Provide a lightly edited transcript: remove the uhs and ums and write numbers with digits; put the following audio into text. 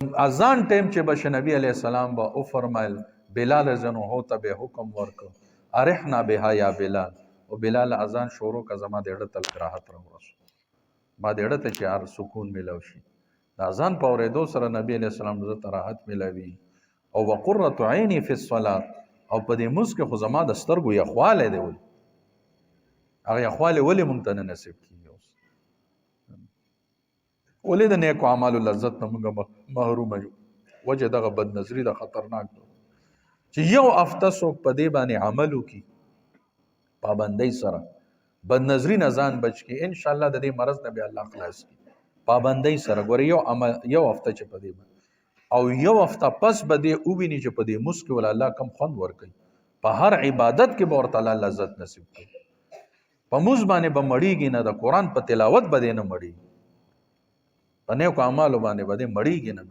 اذان ټیم چې بش نبی علیہ السلام با او فرمایل بلال زنو هو ته به حکم ورکو ارحنا بها یا بلال او بلال اذان شروع کا زما د اړه تل راحت راوړس ما د اړه ته چې هر سکون ملو شي د اذان په اورېدو سره نبی علیہ السلام د راحت ملوي او وقرة عینی فی الصلاة او په دې مسکه خو زما د سترګو یخواله دی وي هغه یخواله ولې مونږ ته نه نصیب کیږي ولې د نیکو اعمالو لذت نه موږ محروم یو وجه دغه بد نظری د خطرناک ده چې یو هفته څوک په دې باندې عمل وکړي پابندۍ سره بد نظری نه ځان بچ کی ان شاء الله د دې مرض نه به الله خلاص کی پابندۍ سره ګور یو هفته چې په دې باندې او یو هفته پس به دې او ویني چې په دې مسک ول الله کم خوند ور کوي په هر عبادت کې به ورته الله لذت نصیب کوي په موږ باندې به مړیږي نه د قران په تلاوت به نه مړیږي په نیکو اعمالو باندې مړیږي نه